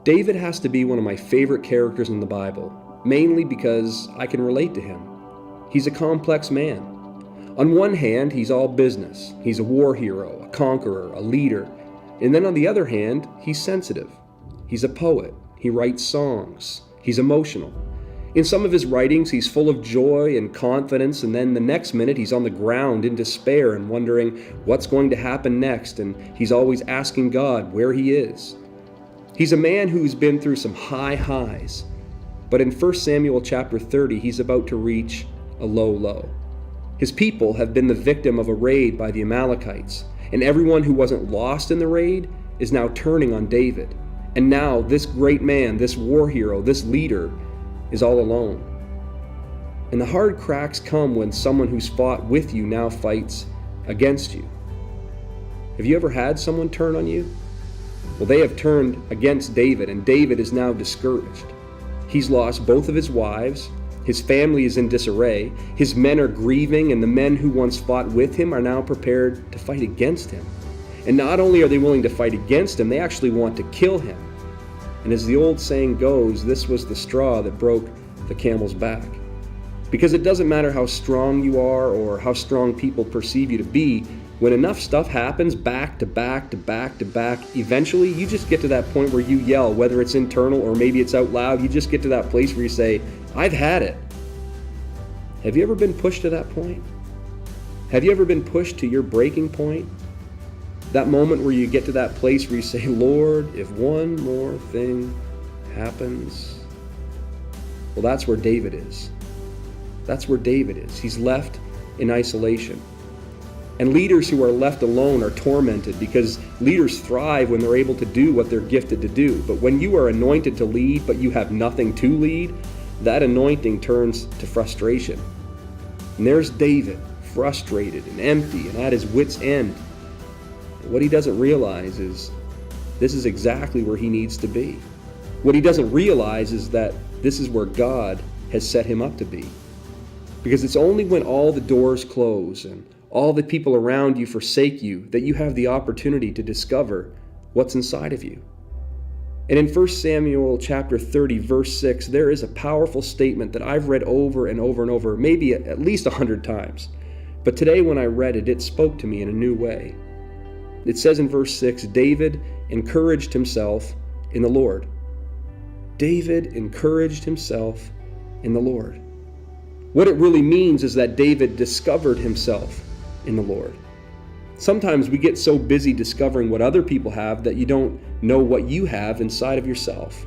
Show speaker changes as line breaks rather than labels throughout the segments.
David has to be one of my favorite characters in the Bible, mainly because I can relate to him. He's a complex man. On one hand, he's all business. He's a war hero, a conqueror, a leader. And then on the other hand, he's sensitive. He's a poet. He writes songs. He's emotional. In some of his writings, he's full of joy and confidence, and then the next minute he's on the ground in despair and wondering what's going to happen next, and he's always asking God where he is. He's a man who's been through some high highs, but in 1 Samuel chapter 30, he's about to reach a low low. His people have been the victim of a raid by the Amalekites, and everyone who wasn't lost in the raid is now turning on David. And now this great man, this war hero, this leader is all alone. And the hard cracks come when someone who's fought with you now fights against you. Have you ever had someone turn on you? Well, they have turned against David, and David is now discouraged. He's lost both of his wives. His family is in disarray. His men are grieving, and the men who once fought with him are now prepared to fight against him. And not only are they willing to fight against him, they actually want to kill him. And as the old saying goes, this was the straw that broke the camel's back. Because it doesn't matter how strong you are or how strong people perceive you to be, when enough stuff happens back to back to back to back, eventually you just get to that point where you yell, whether it's internal or maybe it's out loud, you just get to that place where you say, I've had it. Have you ever been pushed to that point? Have you ever been pushed to your breaking point? That moment where you get to that place where you say, Lord, if one more thing happens. Well, that's where David is. That's where David is. He's left in isolation. And leaders who are left alone are tormented because leaders thrive when they're able to do what they're gifted to do. But when you are anointed to lead, but you have nothing to lead, that anointing turns to frustration. And there's David, frustrated and empty and at his wit's end. What he doesn't realize is this is exactly where he needs to be. What he doesn't realize is that this is where God has set him up to be. Because it's only when all the doors close and all the people around you forsake you that you have the opportunity to discover what's inside of you. And in 1 Samuel chapter 30, verse 6, there is a powerful statement that I've read over and over and over, maybe at least 100 times. But today when I read it, it spoke to me in a new way. It says in verse 6, David encouraged himself in the Lord. David encouraged himself in the Lord. What it really means is that David discovered himself in the Lord. Sometimes we get so busy discovering what other people have that you don't know what you have inside of yourself.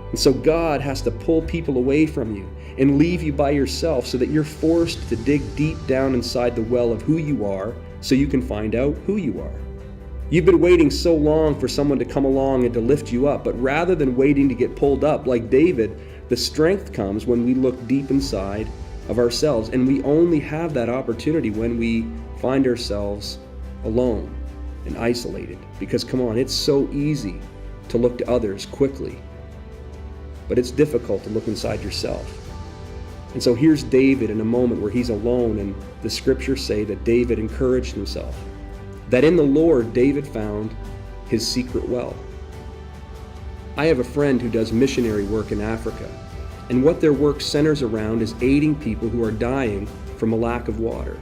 And so God has to pull people away from you and leave you by yourself so that you're forced to dig deep down inside the well of who you are so you can find out who you are. You've been waiting so long for someone to come along and to lift you up, but rather than waiting to get pulled up like David, the strength comes when we look deep inside of ourselves, and we only have that opportunity when we find ourselves alone and isolated. Because come on, it's so easy to look to others quickly, but it's difficult to look inside yourself. And so here's David in a moment where he's alone, and the scriptures say that David encouraged himself, that in the Lord David found his secret well. I have a friend who does missionary work in Africa, and what their work centers around is aiding people who are dying from a lack of water.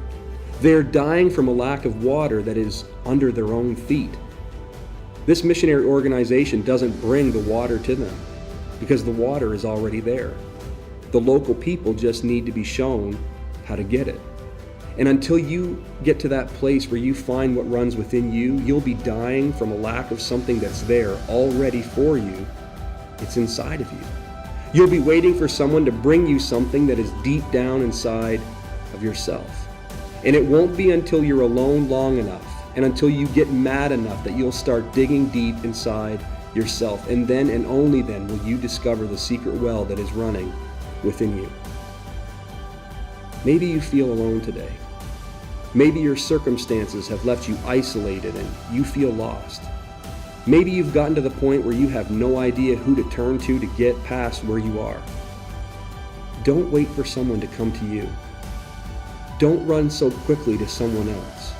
They're dying from a lack of water that is under their own feet. This missionary organization doesn't bring the water to them because the water is already there. The local people just need to be shown how to get it. And until you get to that place where you find what runs within you, you'll be dying from a lack of something that's there already for you. It's inside of you. You'll be waiting for someone to bring you something that is deep down inside of yourself. And it won't be until you're alone long enough and until you get mad enough that you'll start digging deep inside yourself. And then and only then will you discover the secret well that is running within you. Maybe you feel alone today. Maybe your circumstances have left you isolated and you feel lost. Maybe you've gotten to the point where you have no idea who to turn to get past where you are. Don't wait for someone to come to you. Don't run so quickly to someone else.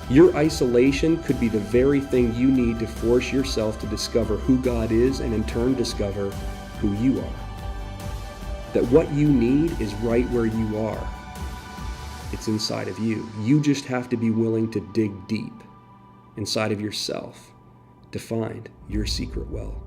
Your isolation could be the very thing you need to force yourself to discover who God is and in turn discover who you are. That what you need is right where you are. It's inside of you. You just have to be willing to dig deep inside of yourself to find your secret well.